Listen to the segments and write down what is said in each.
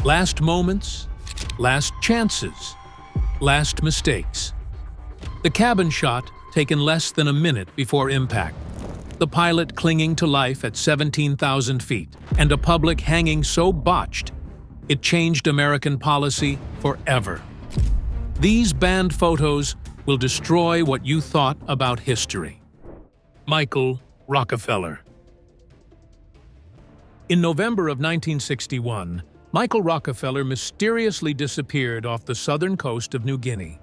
Last moments, last chances, last mistakes. The cabin shot taken less than a minute before impact. The pilot clinging to life at 17,000 feet, and a public hanging so botched, it changed American policy forever. These banned photos will destroy what you thought about history. Michael Rockefeller. In November of 1961, Michael Rockefeller mysteriously disappeared off the southern coast of New Guinea.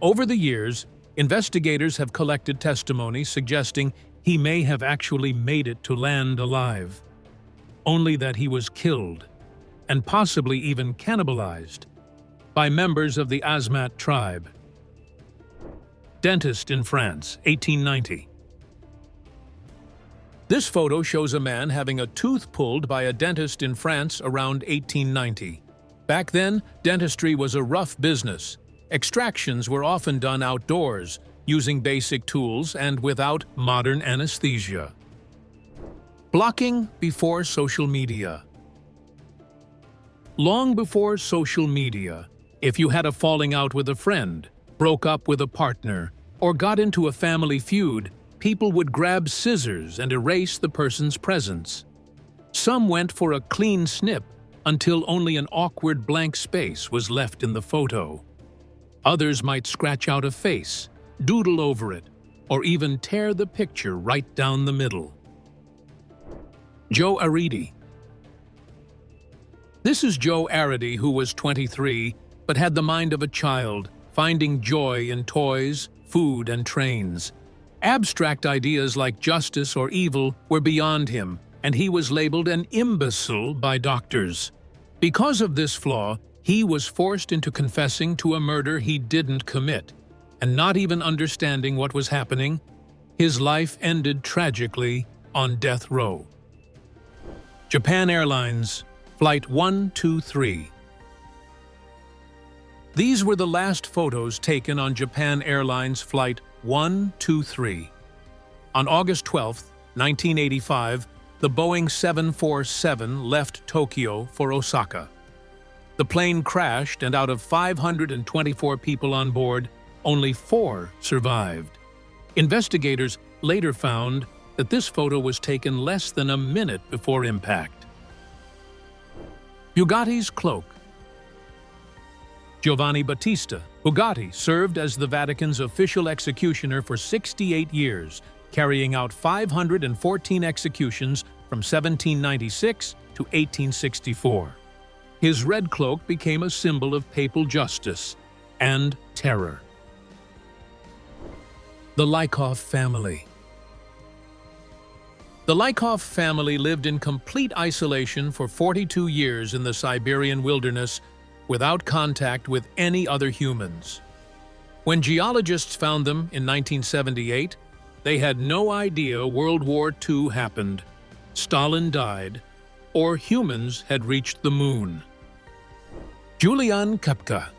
Over the years, investigators have collected testimony suggesting he may have actually made it to land alive, only that he was killed, and possibly even cannibalized, by members of the Asmat tribe. Dentist in France, 1890. This photo shows a man having a tooth pulled by a dentist in France around 1890. Back then, dentistry was a rough business. Extractions were often done outdoors, using basic tools and without modern anesthesia. Blocking before social media. Long before social media, if you had a falling out with a friend, broke up with a partner, or got into a family feud, people would grab scissors and erase the person's presence. Some went for a clean snip until only an awkward blank space was left in the photo. Others might scratch out a face, doodle over it, or even tear the picture right down the middle. Joe Aridi. This is Joe Aridi, who was 23, but had the mind of a child, finding joy in toys, food, and trains. Abstract ideas like justice or evil were beyond him, and he was labeled an imbecile by doctors. Because of this flaw, he was forced into confessing to a murder he didn't commit, and not even understanding what was happening, his life ended tragically on death row. Japan Airlines, Flight 123. These were the last photos taken on Japan Airlines Flight 123. On August 12, 1985, the Boeing 747 left Tokyo for Osaka. The plane crashed, and out of 524 people on board, only 4 survived. Investigators later found that this photo was taken less than a minute before impact. Bugatti's cloak. Giovanni Battista Bugatti served as the Vatican's official executioner for 68 years, carrying out 514 executions from 1796 to 1864. His red cloak became a symbol of papal justice and terror. The Lykov family. The Lykov family lived in complete isolation for 42 years in the Siberian wilderness without contact with any other humans. When geologists found them in 1978, they had no idea World War II happened, Stalin died, or humans had reached the moon. Julian Kepka.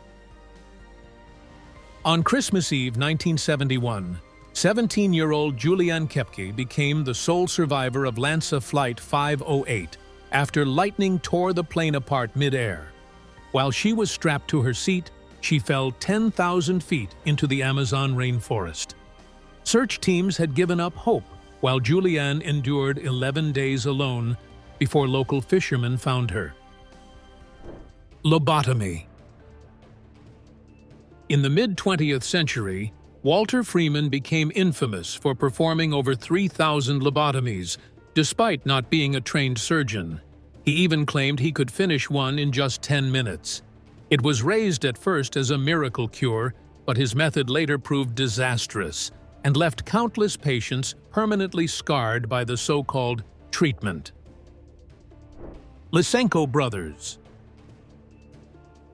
On Christmas Eve 1971, 17-year-old Julian Kepke became the sole survivor of Lanza Flight 508 after lightning tore the plane apart mid-air. While she was strapped to her seat, she fell 10,000 feet into the Amazon rainforest. Search teams had given up hope, while Julianne endured 11 days alone before local fishermen found her. Lobotomy. In the mid-20th century, Walter Freeman became infamous for performing over 3,000 lobotomies, despite not being a trained surgeon. He even claimed he could finish one in just 10 minutes. It was raised at first as a miracle cure, but his method later proved disastrous and left countless patients permanently scarred by the so-called treatment. Lysenko brothers.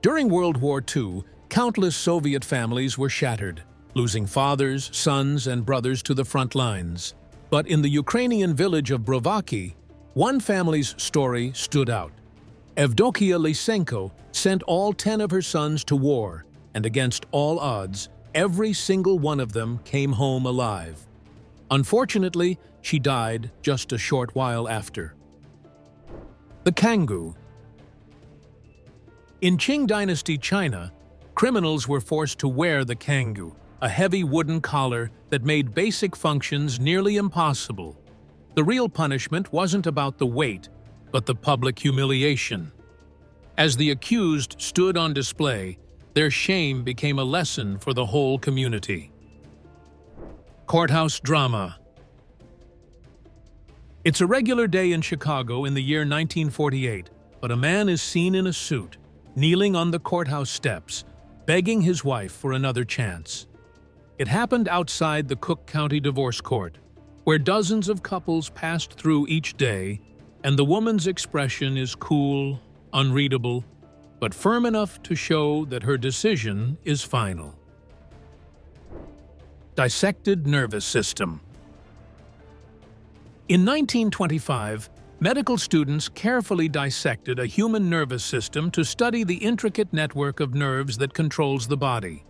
During World War II, countless Soviet families were shattered, losing fathers, sons, and brothers to the front lines. But in the Ukrainian village of Brovaki, one family's story stood out. Evdokia Lysenko sent all 10 of her sons to war, and against all odds, every single one of them came home alive. Unfortunately, she died just a short while after. The Kangoo. In Qing Dynasty China, criminals were forced to wear the kanggu, a heavy wooden collar that made basic functions nearly impossible. The real punishment wasn't about the weight, but the public humiliation. As the accused stood on display, their shame became a lesson for the whole community. Courthouse drama. It's a regular day in Chicago in the year 1948, but a man is seen in a suit, kneeling on the courthouse steps, begging his wife for another chance. It happened outside the Cook County Divorce Court, where dozens of couples passed through each day, and the woman's expression is cool, unreadable, but firm enough to show that her decision is final. Dissected nervous system. In 1925, medical students carefully dissected a human nervous system to study the intricate network of nerves that controls the body.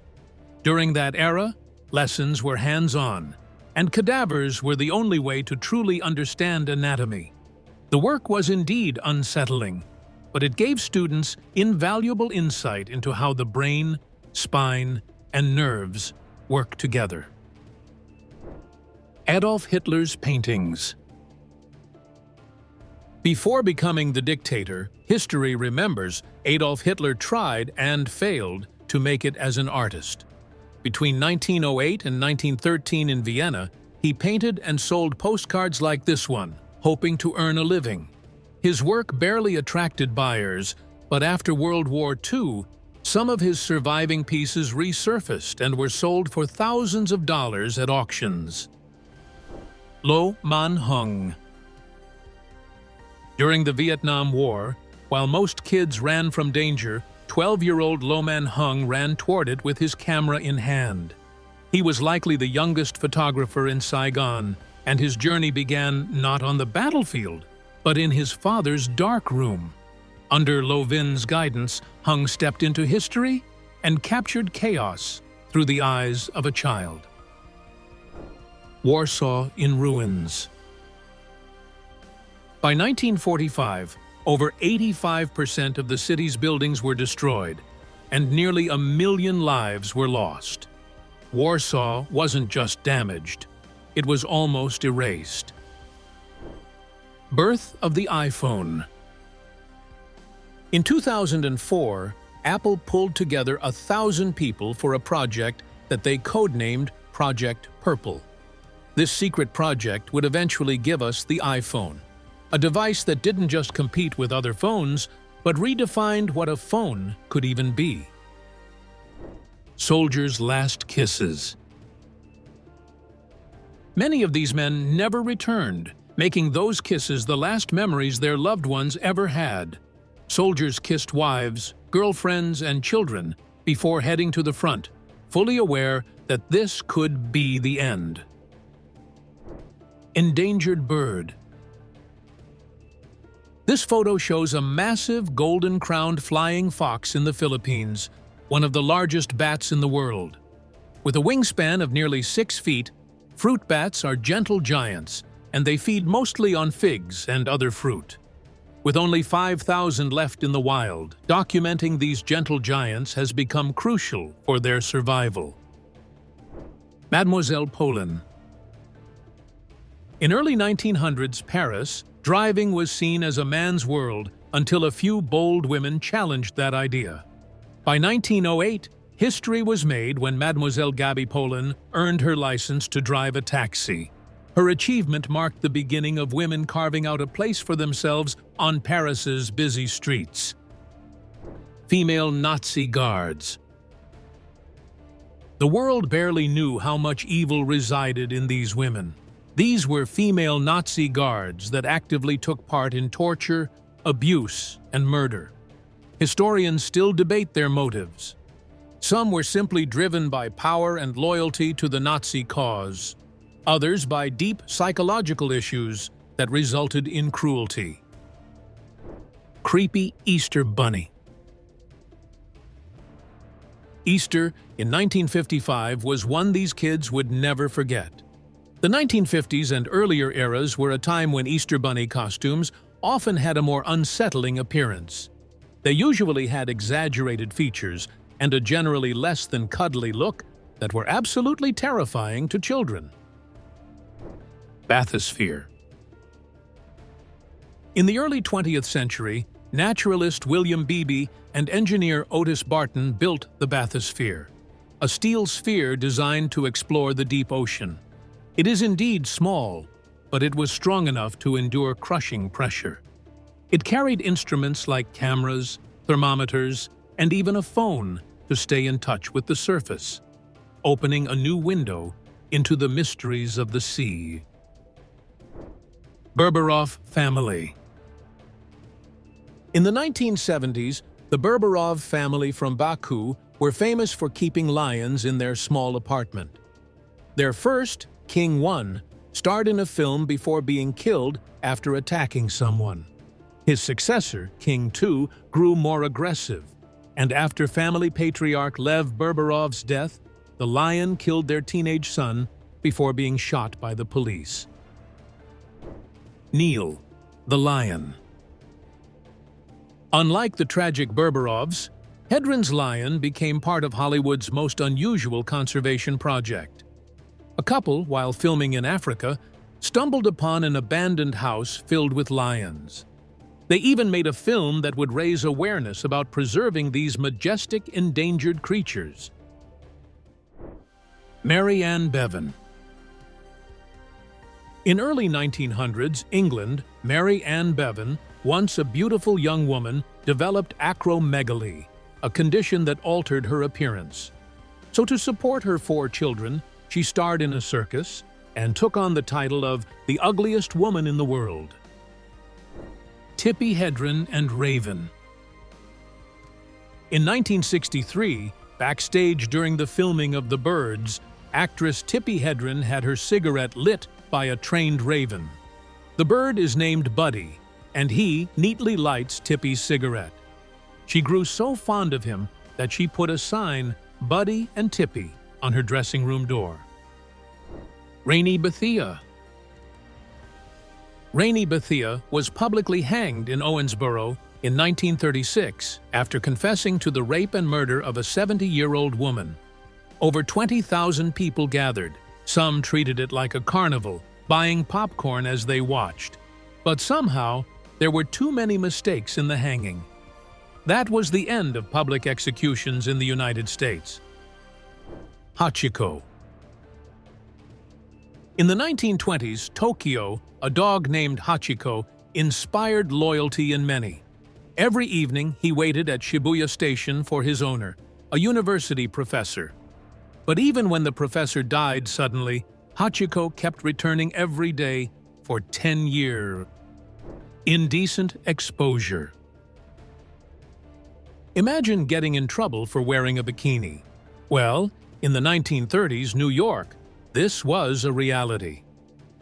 During that era, lessons were hands-on, and cadavers were the only way to truly understand anatomy. The work was indeed unsettling, but it gave students invaluable insight into how the brain, spine, and nerves work together. Adolf Hitler's paintings. Before becoming the dictator, history remembers Adolf Hitler tried and failed to make it as an artist. Between 1908 and 1913 in Vienna, he painted and sold postcards like this one, hoping to earn a living. His work barely attracted buyers, but after World War II, some of his surviving pieces resurfaced and were sold for thousands of dollars at auctions. Lo Man Hung. During the Vietnam War, while most kids ran from danger, 12-year-old Lo Man Hung ran toward it with his camera in hand. He was likely the youngest photographer in Saigon, and his journey began not on the battlefield, but in his father's dark room. Under Lo Vin's guidance, Hung stepped into history and captured chaos through the eyes of a child. Warsaw in ruins. By 1945, over 85% of the city's buildings were destroyed, and nearly 1 million lives were lost. Warsaw wasn't just damaged, it was almost erased. Birth of the iPhone. In 2004, Apple pulled together 1,000 people for a project that they codenamed Project Purple. This secret project would eventually give us the iPhone, a device that didn't just compete with other phones, but redefined what a phone could even be. Soldiers' last kisses. Many of these men never returned, making those kisses the last memories their loved ones ever had. Soldiers kissed wives, girlfriends, and children before heading to the front, fully aware that this could be the end. Endangered bird. This photo shows a massive golden-crowned flying fox in the Philippines, one of the largest bats in the world. With a wingspan of nearly 6 feet, fruit bats are gentle giants, and they feed mostly on figs and other fruit. With only 5,000 left in the wild, documenting these gentle giants has become crucial for their survival. Mademoiselle Polin. In early 1900s Paris, driving was seen as a man's world until a few bold women challenged that idea. By 1908, history was made when Mademoiselle Gabby Polin earned her license to drive a taxi. Her achievement marked the beginning of women carving out a place for themselves on Paris's busy streets. Female Nazi guards. The world barely knew how much evil resided in these women. These were female Nazi guards that actively took part in torture, abuse, and murder. Historians still debate their motives. Some were simply driven by power and loyalty to the Nazi cause, others by deep psychological issues that resulted in cruelty. Creepy Easter Bunny. Easter in 1955 was one these kids would never forget. The 1950s and earlier eras were a time when Easter Bunny costumes often had a more unsettling appearance. They usually had exaggerated features and a generally less than cuddly look that were absolutely terrifying to children. Bathysphere. In the early 20th century, naturalist William Beebe and engineer Otis Barton built the bathysphere, a steel sphere designed to explore the deep ocean. It is indeed small, but it was strong enough to endure crushing pressure. It carried instruments like cameras, thermometers, and even a phone to stay in touch with the surface, opening a new window into the mysteries of the sea. Berberov family. In the 1970s, the Berberov family from Baku were famous for keeping lions in their small apartment. Their first, King 1, starred in a film before being killed after attacking someone. His successor, King 2, grew more aggressive, and after family patriarch Lev Berberov's death, the lion killed their teenage son before being shot by the police. Neil, the lion. Unlike the tragic Berberovs, Hedren's lion became part of Hollywood's most unusual conservation project. A couple, while filming in Africa, stumbled upon an abandoned house filled with lions. They even made a film that would raise awareness about preserving these majestic, endangered creatures. Mary Ann Bevan. In early 1900s England, Mary Ann Bevan, once a beautiful young woman, developed acromegaly, a condition that altered her appearance. So to support her 4 children, she starred in a circus and took on the title of the ugliest woman in the world. Tippi Hedren and Raven. In 1963, backstage during the filming of The Birds, actress Tippi Hedren had her cigarette lit by a trained raven. The bird is named Buddy, and he neatly lights Tippi's cigarette. She grew so fond of him that she put a sign, Buddy and Tippi, on her dressing room door. Rainey Bethia. Rainey Bethia was publicly hanged in Owensboro in 1936 after confessing to the rape and murder of a 70-year-old woman. Over 20,000 people gathered. Some treated it like a carnival, buying popcorn as they watched. But somehow, there were too many mistakes in the hanging. That was the end of public executions in the United States. Hachiko. In the 1920s, Tokyo, a dog named Hachiko, inspired loyalty in many. Every evening, he waited at Shibuya Station for his owner, a university professor. But even when the professor died suddenly, Hachiko kept returning every day for 10 years. Indecent exposure. Imagine getting in trouble for wearing a bikini. Well, in the 1930s New York, this was a reality.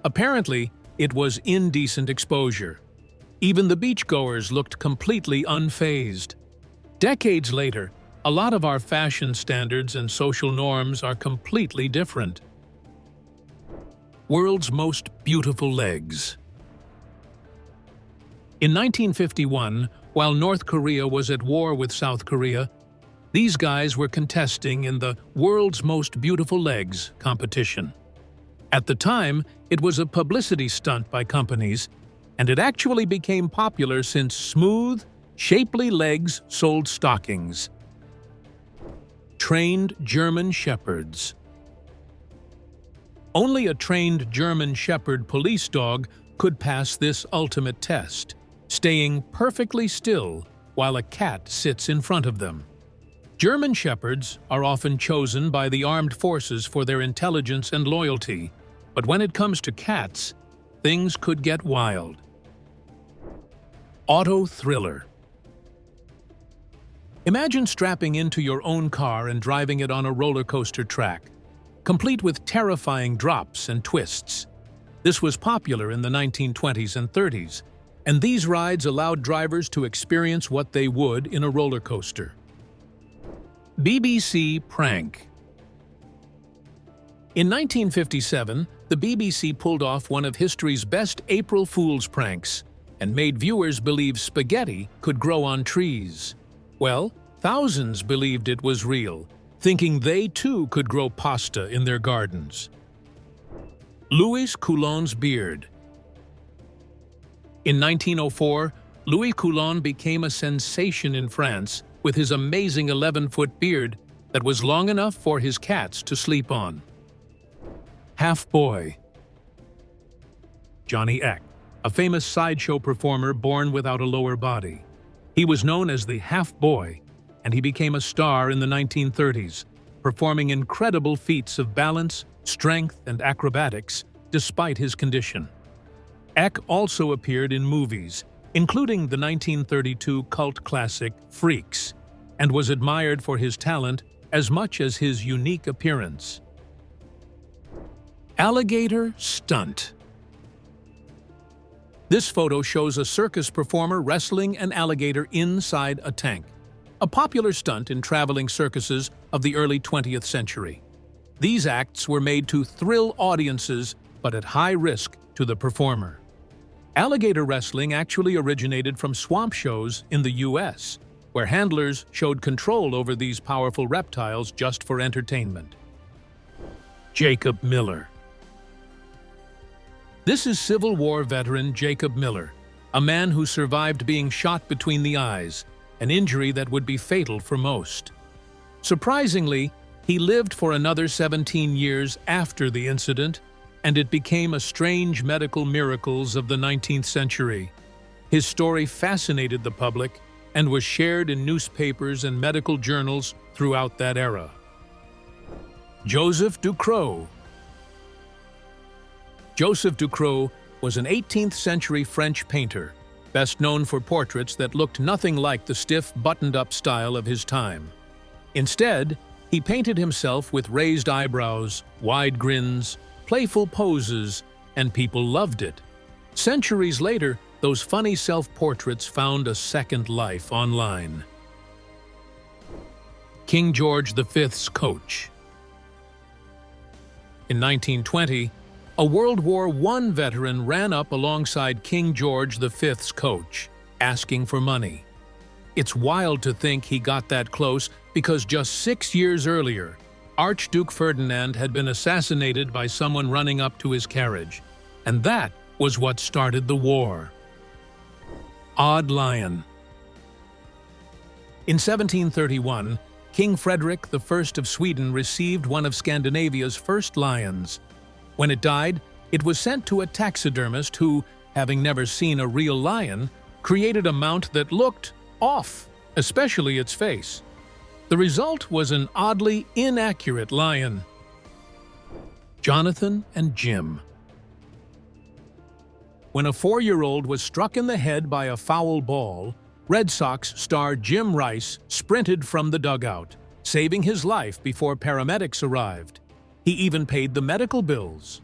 Apparently, it was indecent exposure. Even the beachgoers looked completely unfazed. Decades later, a lot of our fashion standards and social norms are completely different. World's most beautiful legs. In 1951, while North Korea was at war with South Korea, these guys were contesting in the World's Most Beautiful Legs competition. At the time, it was a publicity stunt by companies, and it actually became popular since smooth, shapely legs sold stockings. Trained German Shepherds. Only a trained German Shepherd police dog could pass this ultimate test, staying perfectly still while a cat sits in front of them. German Shepherds are often chosen by the armed forces for their intelligence and loyalty, but when it comes to cats, things could get wild. Auto thriller. Imagine strapping into your own car and driving it on a roller coaster track, complete with terrifying drops and twists. This was popular in the 1920s and 30s, and these rides allowed drivers to experience what they would in a roller coaster. BBC prank. In 1957, the BBC pulled off one of history's best April Fool's pranks and made viewers believe spaghetti could grow on trees. Well, thousands believed it was real, thinking they too could grow pasta in their gardens. Louis Coulon's beard. In 1904, Louis Coulon became a sensation in France with his amazing 11-foot beard that was long enough for his cats to sleep on. Half-boy. Johnny Eck, a famous sideshow performer born without a lower body. He was known as the half-boy, and he became a star in the 1930s, performing incredible feats of balance, strength, and acrobatics despite his condition. Eck also appeared in movies, including the 1932 cult classic Freaks, and was admired for his talent as much as his unique appearance. Alligator stunt. This photo shows a circus performer wrestling an alligator inside a tank, a popular stunt in traveling circuses of the early 20th century. These acts were made to thrill audiences, but at high risk to the performer. Alligator wrestling actually originated from swamp shows in the US, where handlers showed control over these powerful reptiles just for entertainment. Jacob Miller. This is Civil War veteran Jacob Miller, a man who survived being shot between the eyes, an injury that would be fatal for most. Surprisingly, he lived for another 17 years after the incident, and it became a strange medical miracles of the 19th century. His story fascinated the public and was shared in newspapers and medical journals throughout that era. Joseph Ducrot. Joseph Ducrot was an 18th-century French painter, best known for portraits that looked nothing like the stiff, buttoned-up style of his time. Instead, he painted himself with raised eyebrows, wide grins, playful poses, and people loved it. Centuries later, those funny self-portraits found a second life online. King George V's coach. In 1920, a World War I veteran ran up alongside King George V's coach, asking for money. It's wild to think he got that close because just 6 years earlier, Archduke Ferdinand had been assassinated by someone running up to his carriage, and that was what started the war. Odd lion. In 1731, King Frederick I of Sweden received one of Scandinavia's first lions. When it died, it was sent to a taxidermist who, having never seen a real lion, created a mount that looked off, especially its face. The result was an oddly inaccurate lion. Jonathan and Jim. When a 4-year-old was struck in the head by a foul ball, Red Sox star Jim Rice sprinted from the dugout, saving his life before paramedics arrived. He even paid the medical bills.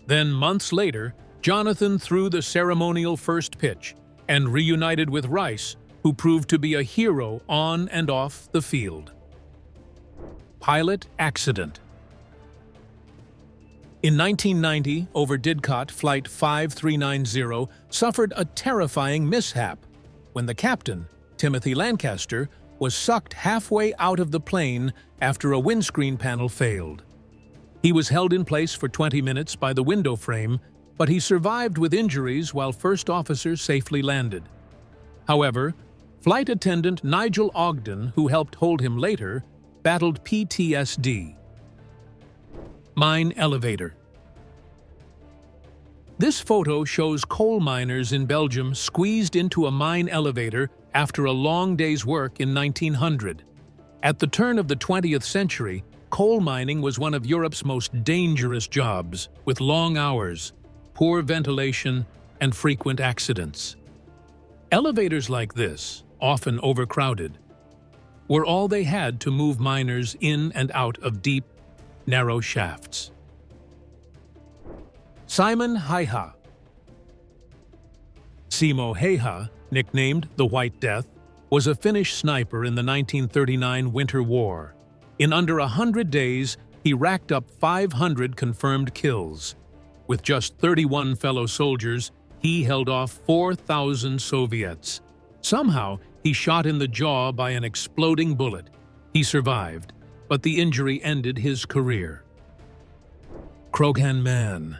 Then, months later, Jonathan threw the ceremonial first pitch and reunited with Rice, who proved to be a hero on and off the field. Pilot accident. In 1990, over Didcot Flight 5390 suffered a terrifying mishap when the captain, Timothy Lancaster, was sucked halfway out of the plane after a windscreen panel failed. He was held in place for 20 minutes by the window frame, but he survived with injuries while first officers safely landed. However, flight attendant Nigel Ogden, who helped hold him later, battled PTSD. Mine elevator. This photo shows coal miners in Belgium squeezed into a mine elevator after a long day's work in 1900. At the turn of the 20th century, coal mining was one of Europe's most dangerous jobs, with long hours, poor ventilation, and frequent accidents. Elevators like this, often overcrowded, were all they had to move miners in and out of deep, narrow shafts. Simon Häyhä. Simo Häyhä, nicknamed the White Death, was a Finnish sniper in the 1939 Winter War. In under 100 days, he racked up 500 confirmed kills. With just 31 fellow soldiers, he held off 4,000 Soviets. Somehow, he shot in the jaw by an exploding bullet. He survived, but the injury ended his career. Krogan Man.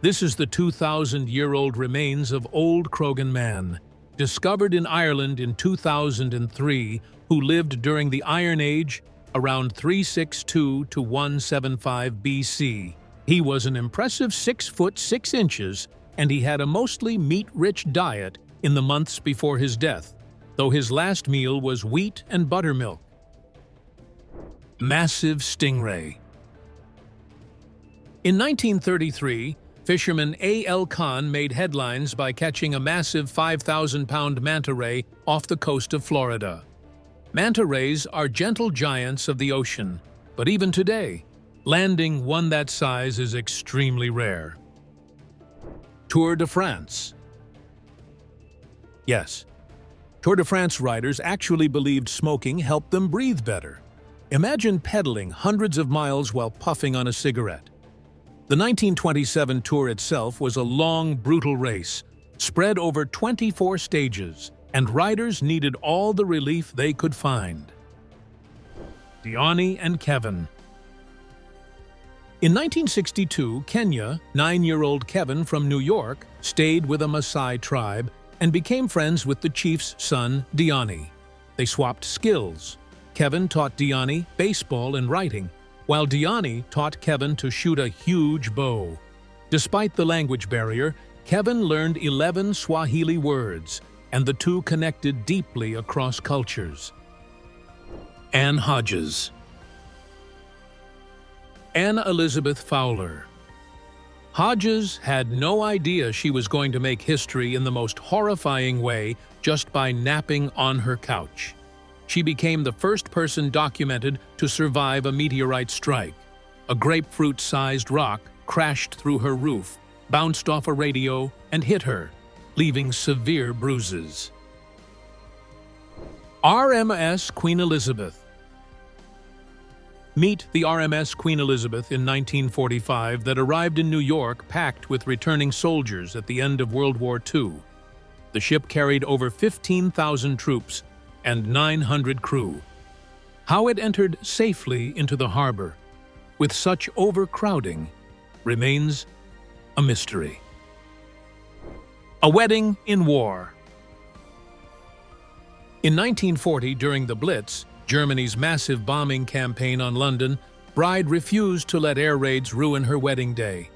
This is the 2,000-year-old remains of old Krogan Man, discovered in Ireland in 2003, who lived during the Iron Age around 362 to 175 BC. He was an impressive 6 foot 6 inches, and he had a mostly meat-rich diet in the months before his death, though his last meal was wheat and buttermilk. Massive Stingray. In 1933, fisherman A.L. Khan made headlines by catching a massive 5,000-pound manta ray off the coast of Florida. Manta rays are gentle giants of the ocean, but even today, landing one that size is extremely rare. Tour de France. Yes, Tour de France riders actually believed smoking helped them breathe better. Imagine pedaling hundreds of miles while puffing on a cigarette. The 1927 Tour itself was a long, brutal race, spread over 24 stages, and riders needed all the relief they could find. Diani and Kevin. In 1962, Kenya, 9-year-old Kevin from New York stayed with a Maasai tribe and became friends with the chief's son, Diani. They swapped skills. Kevin taught Diani baseball and writing, while Diani taught Kevin to shoot a huge bow. Despite the language barrier, Kevin learned 11 Swahili words, and the two connected deeply across cultures. Anne Hodges. Anna Elizabeth Fowler. Hodges had no idea she was going to make history in the most horrifying way just by napping on her couch. She became the first person documented to survive a meteorite strike. A grapefruit-sized rock crashed through her roof, bounced off a radio, and hit her, leaving severe bruises. RMS Queen Elizabeth. Meet the RMS Queen Elizabeth in 1945 that arrived in New York packed with returning soldiers at the end of World War II. The ship carried over 15,000 troops and 900 crew. How it entered safely into the harbor with such overcrowding remains a mystery. A wedding in war. In 1940, during the Blitz, Germany's massive bombing campaign on London, bride refused to let air raids ruin her wedding day.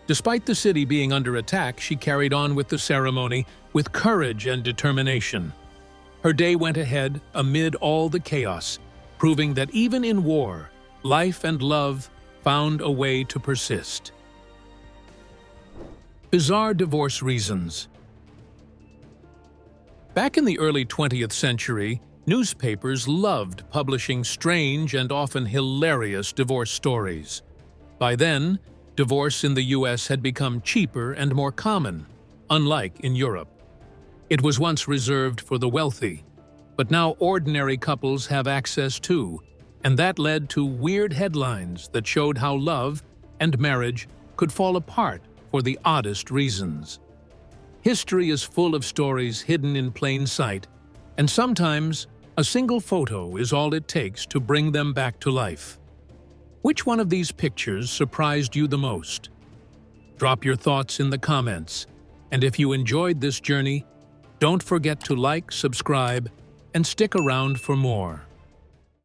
Despite the city being under attack, she carried on with the ceremony with courage and determination. Her day went ahead amid all the chaos, proving that even in war, life and love found a way to persist. Bizarre divorce reasons. Back in the early 20th century, newspapers loved publishing strange and often hilarious divorce stories. By then, divorce in the US had become cheaper and more common, unlike in Europe. It was once reserved for the wealthy, but now ordinary couples have access too, and that led to weird headlines that showed how love and marriage could fall apart for the oddest reasons. History is full of stories hidden in plain sight, and sometimes a single photo is all it takes to bring them back to life. Which one of these pictures surprised you the most? Drop your thoughts in the comments, and if you enjoyed this journey, don't forget to like, subscribe, and stick around for more.